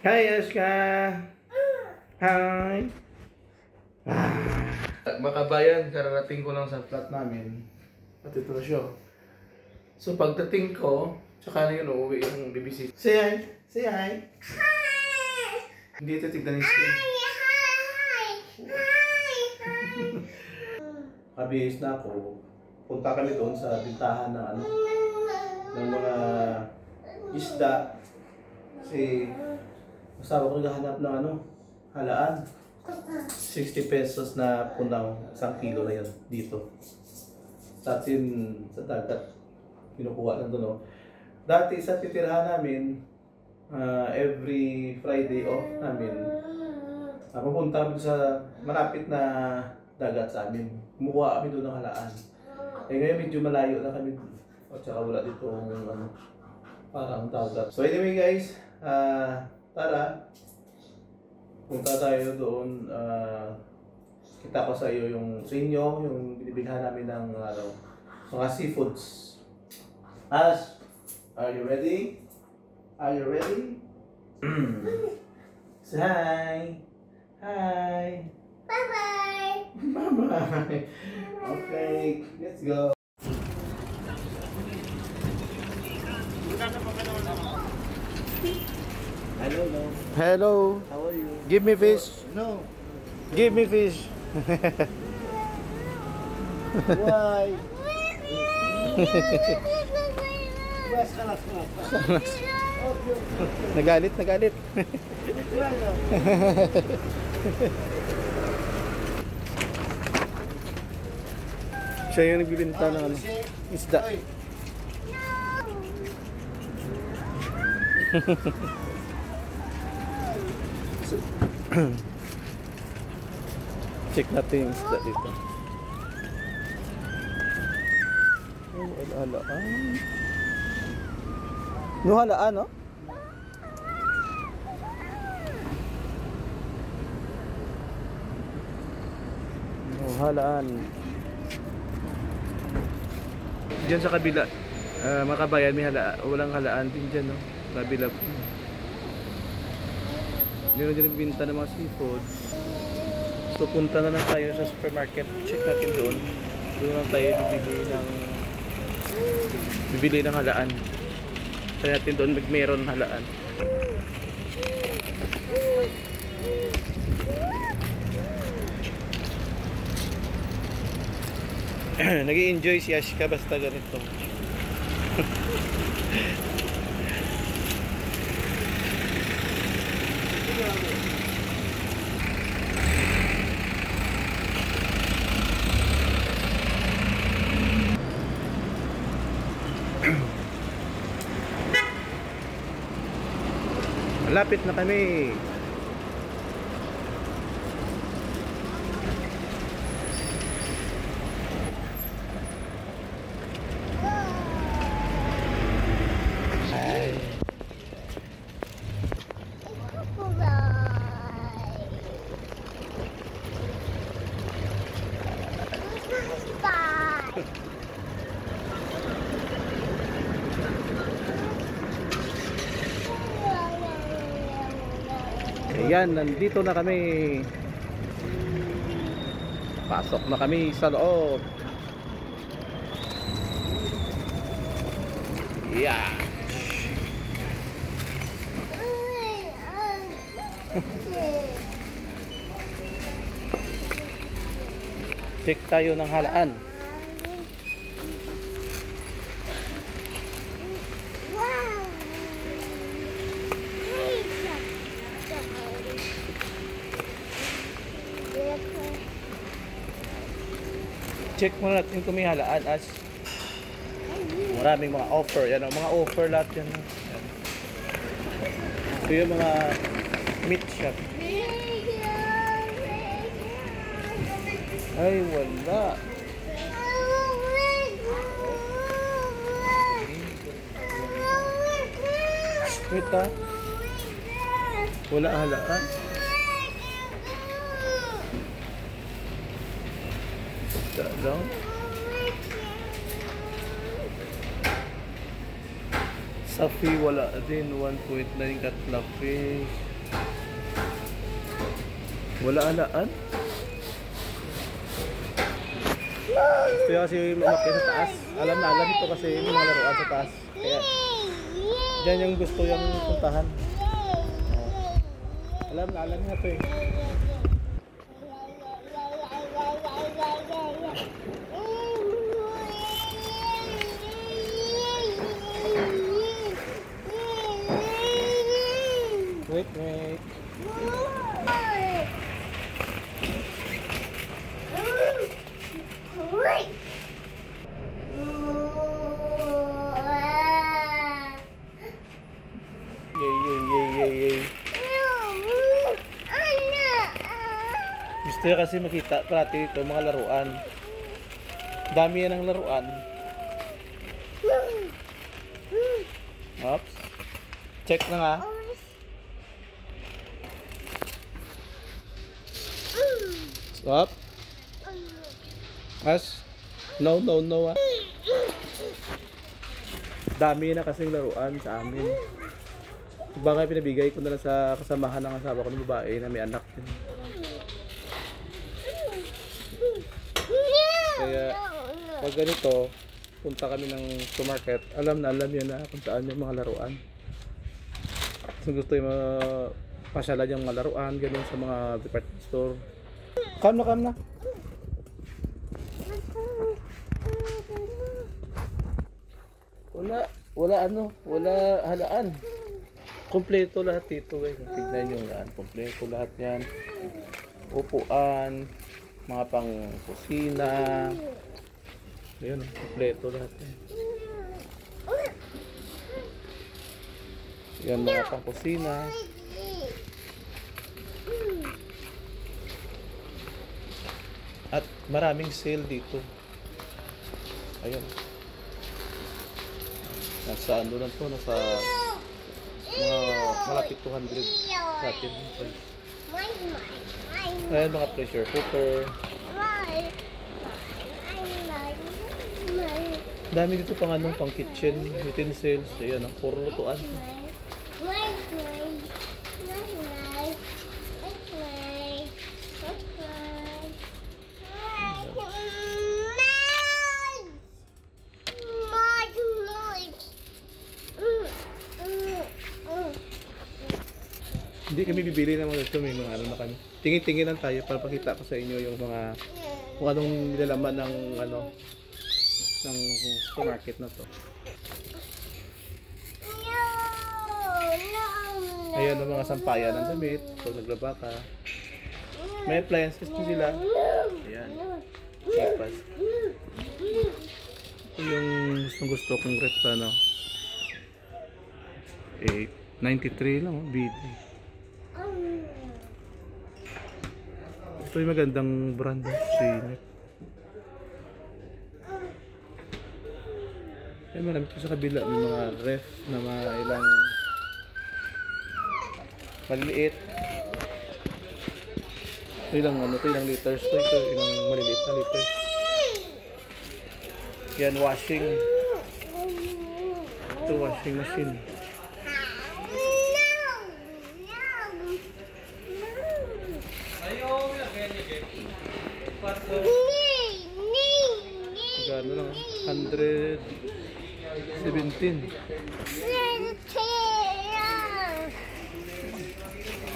Hi, Aska! Hi! Mga kabayan, kararating ko lang sa flat namin. At ito na siya. So pagdating ko, tsaka na yun, uuwi yung BBC. Say hi! Say hi! Hi! Hindi ito tignan yung screen. Hi! Kabihis na ako. Punta kami doon sa bintahan ng ng mga isda. Kasi asawa ko naghahanap ng halaan. 60 pesos na punang 1 kilo na yan dito. Sa atin, sa dagat, kinukuha lang doon. Dati sa titirhan namin, every Friday off namin, pupunta kami sa malapit na dagat sa amin. Kumukuha kami doon ng halaan. Eh ngayon medyo malayo na kami. At saka wala dito parang dagat. So anyway guys, tara. Punta tayo doon. Kita ko sa iyo sa inyo, yung binibilhan namin ng mga seafoods. Ash, are you ready? Are you ready? Say hi! Hi! Bye-bye! Bye-bye! Okay, let's go! Hello, no? Hello! How are you? Give me fish! No! Give me fish! Why? Nagalit, nagalit. Siya yung nagbibinta ng isda. Check natin yung isda dito. Oh, halaan. No halaan, no? No halaan. Diyan sa kabila, mga kabayan, may walang halaan din dyan, no? Kabila. Meron dyan nagbinta ng mga seafood. So punta na lang tayo sa supermarket. Check natin doon. Doon lang tayo bibili ng halaan. Kaya natin doon meron halaan. Nag-i-enjoy si Ashka basta ganito. Malapit na kami. Ayan, nandito na kami. Pasok na kami sa loob. Yeah. Check tayo ng halaan. Check muna natin kung may halaan as maraming mga offer. Yan, mga offer lahat yan. Ito yung mga meat shop. Ay, wala. Wait ha. Wala halaan. Lang. Safi wala din 1.9 katla fish. Wala alaan. Gusto niya kasi umakyat sa taas. Alam na alam ito kasi yung mga laruan sa taas. Kaya dyan yung gusto yung puntahan. Alam na alam niya ito eh. Wait, wait. Yay. Gusto niya kasi makita parati ito mga laruan. Dami yan ng laruan. Oops. Check na nga. Stop. As. No. Dami na kasing laruan sa amin. Baka pinabigay ko na lang sa kasamahan ng asawa ko ng babae na may anak din. Kaya pag ganito, punta kami ng supermarket, alam yan na kung saan yung mga laruan. So gusto yung pasyalan yung mga laruan, ganun sa mga department store. Come na. Wala halaan. Kompleto lahat dito guys. Tignan nyo yan. Kompleto lahat yan. Upuan, mga pang kusina. Ayun, kompleto lahat yan. Yan mga pang kusina. At maraming sale dito. Ayun. Nasa ano lang to, nasa mga malapit 200 sa atin. Ayan mga pressure cooker. Dami dito pang anong pang kitchen utensils. Ayan, ang puro lutuan. Hindi kami bibili ng mga ito, may mga ano na kami. Tingin-tingin lang tayo para pakita ko sa inyo yung mga kung anong nilalaman ng ano ng supermarket na to. Ayan ang mga sampayan ng damit pag naglaba ka. May appliances din sila. Ayan. Sipas. Ito yung gusto kong ref ano. 93 lang BD. Ito yung magandang brand Sinep. Ay marami ito sa kabila. May mga ref na mga ilang maliliit. Ito ilang ano, ito ilang liters to. Ito ilang maliliit na liters. Yan washing. Ito washing machine. Gano lang, 117.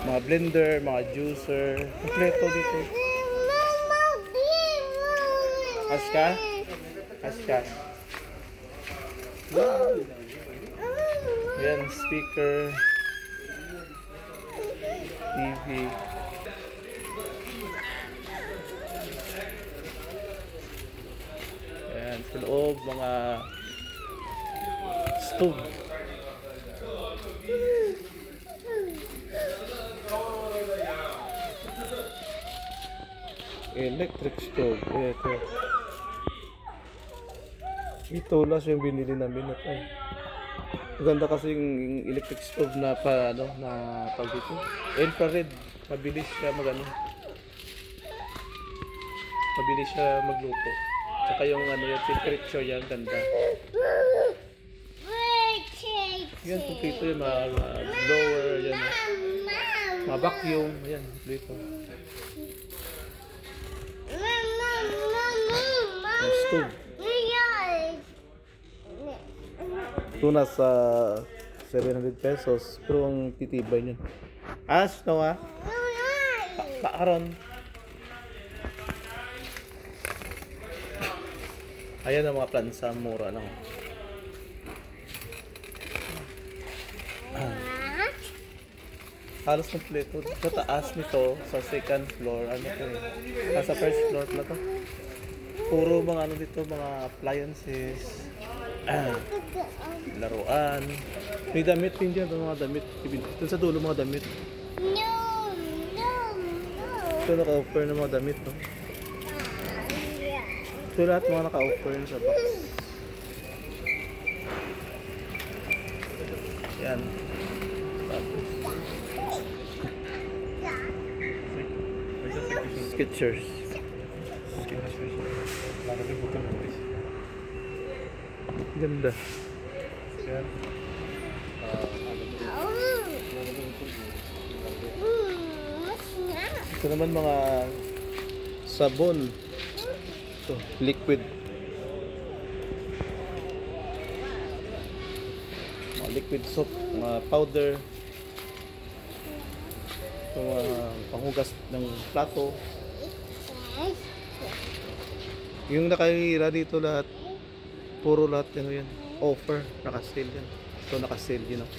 Mga blender, mga juicer, kompleto dito. Aska? Yan, speaker, TV. Ayan, sa loob, mga stove. Electric stove. Ito last yung binili namin at ay. Maganda kasi yung electric stove na pa ano na pag dito. Infrared, mabilis siya magano. Mabilis siya magluto. Saka yung ano yung temperature yan ganda. Yan kompleto yung mga blower yan. Mga vacuum. Ayan, dito. Yung stove. Ito nasa 700 pesos. Pero ang titibay niyan. Noah. Paaron. Ayan ang mga plansa. Mura lang. Halos kompleto. Sa taas nito, sa second floor, ano to eh. Sa first floor pala to. Puro mga ano dito, mga appliances. Laruan. May damit din dyan, mga damit. Doon sa dulo mga damit. Ito naka-offer ng mga damit, no? Ito lahat mga naka-offer sa box. Yan. Skechers. Ganda. Ito naman mga sabon. Ito, liquid. Mga liquid soap, mga powder. Ito mga panghugas ng plato. Yung nakahira dito lahat, puro lahat yan, offer, naka-sale yan. Ito naka-sale, yun o.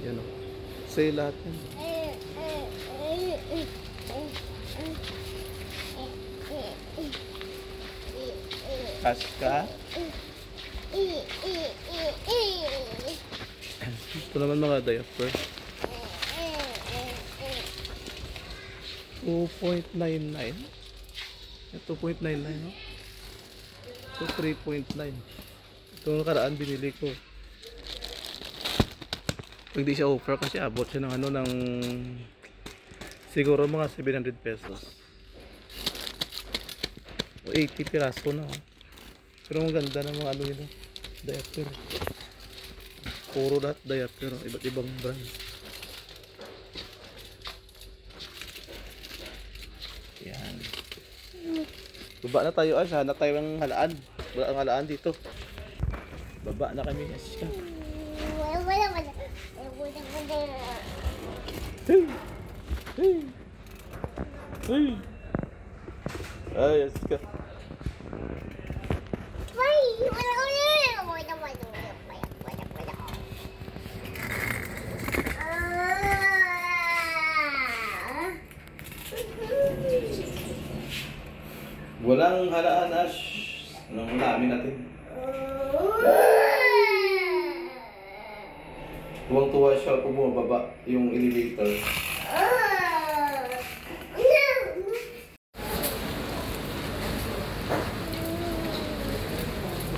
Yan o. Sale lahat yan. Kaska. Ito naman mga diaper. 2.99. 2.99 no? Ito 3.9. Ito nakaraan binili ko. Pag di siya offer kasi abot siya ng ano ng siguro mga 700 pesos. O 80 piraso na. Pero ang ganda ng mga ano nila. Diaper. Puro lahat diaper. Iba't ibang brand. Yan. Baba na tayo. Hanap tayo ng halaan. Wala ang halaan dito. Baba na kami. Yes, ka. Hey! Hey! Hey! Ay, yes ka. Walang halaan, Ash. Anong hulamin natin? Tuwang-tuwa siya kung bumababa yung elevator.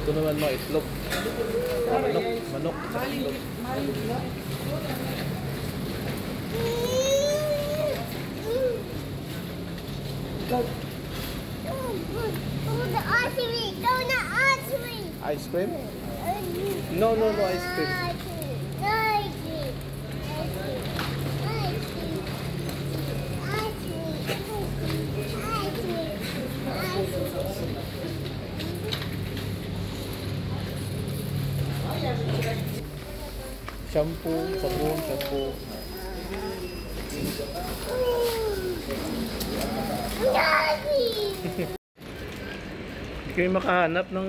Ito naman mga itlog. Manok. Itlog. Ice cream? No, ice cream. Shampoo, sabon, shampoo. Hindi kami makahanap ng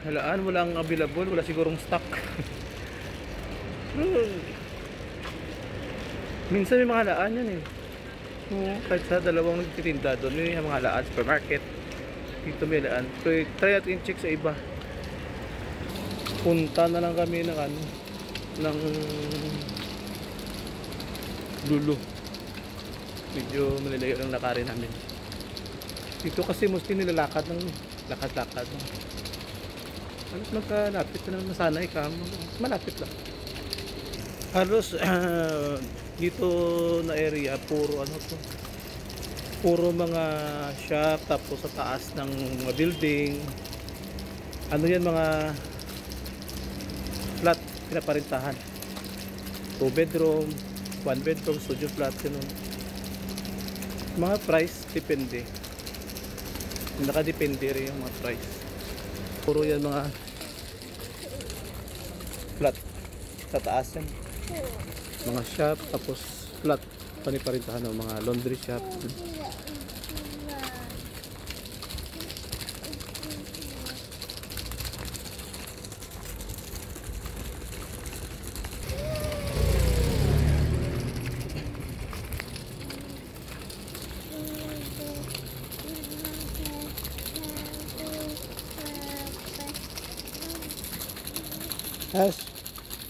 halaan, walang available, wala sigurong stock. Minsan may mga halaan yan eh. Kahit sa dalawang nagtitinda doon, may mga halaan, supermarket. Dito may halaan. So try natin check sa iba. Punta na lang kami ng ano, ng Lulu. Medyo manilayo ng lakarin namin. Dito kasi mostly nilalakad ng lakad-lakad. Halos magkalapit na naman, nasanay ka. Malapit lang. Halos dito na area puro ano to, puro mga shop, tapos sa taas ng mga building. Ano yan, mga flat pinaparintahan. 2 bedroom, one bedroom, studio flat, ganun. Mga price, depende. Nakadepende rin yung mga price. Puro yan mga flat. Sa taas yan. Mga shop, tapos flat. Paniparintahan ng mga laundry shop.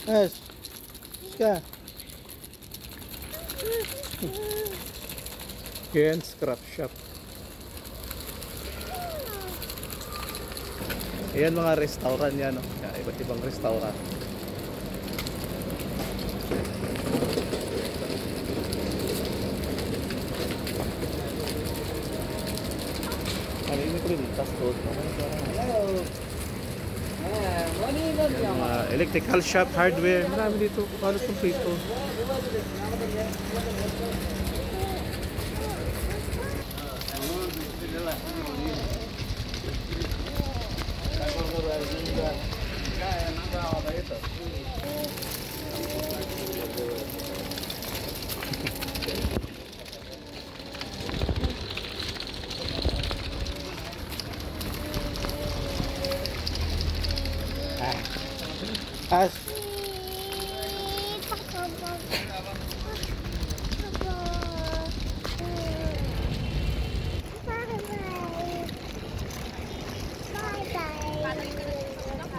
As, ska. Yan, scrap shop. Ayan mga restaurant yan, no? Iba't ibang restaurant. Ano yun ko rin? Tastos. Hello! Yung mga electrical shop, hardware, marami dito, halos kompleto. As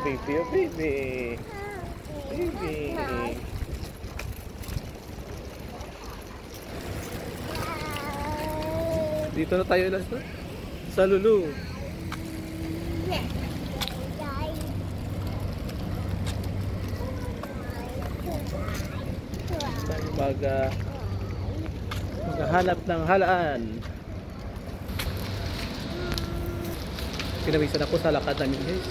baby, oh baby. Baby. Dito na tayo last sa Lulu. Maghanap ng halaan. Pinawisan ako sa lakad namin guys.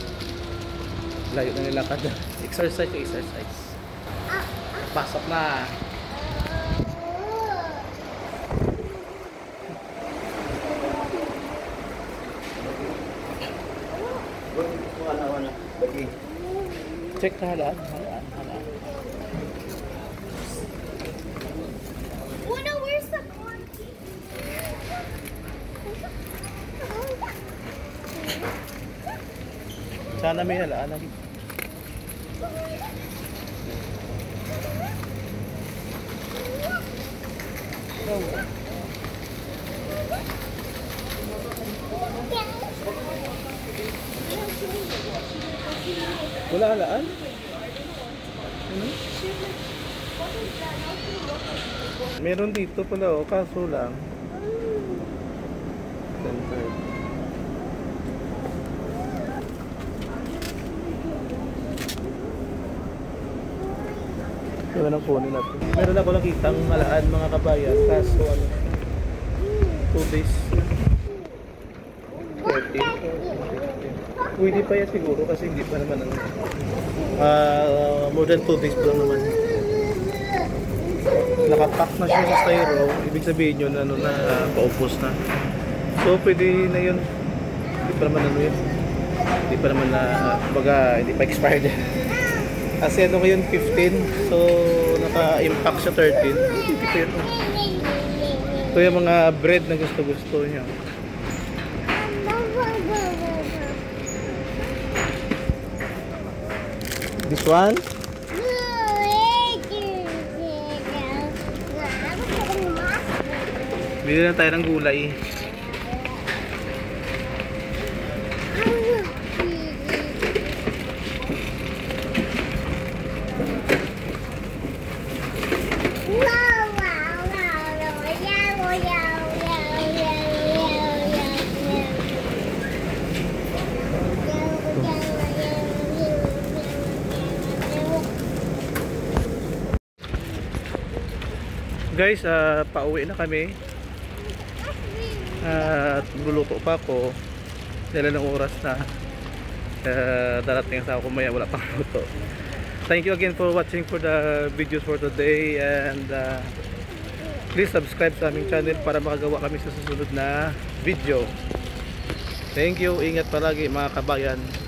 Layo na nilakad. Exercise to exercise. Pasok na. Check na halaan. Sana may halaan lagi. Wala halaan? Meron dito pala o, kaso lang. Center. Ito na kunin natin. Meron ako nakitang halaan mga kabayan, kaso ano, 2 days. 30. Pwede pa yan siguro kasi hindi pa naman ano, more than 2 days pa lang naman. Nakapack na siya sa styro, ibig sabihin yun ano na paupos na. So pwede na yun. Hindi pa naman ano yun. Hindi pa naman na baga hindi pa expired. Kasi ano ngayon 15, so naka-impact siya 13. Hindi pa yun. Ito yung mga bread na gusto niya. This one? Bili na tayo ng gulay. Guys, pauwi na kami. At luluto pa ako. Dahil ng oras na darating sa ako, maya wala pang luto. Thank you again for watching for the videos for today, and please subscribe sa aming channel para makagawa kami sa susunod na video. Thank you, ingat palagi mga kabayan.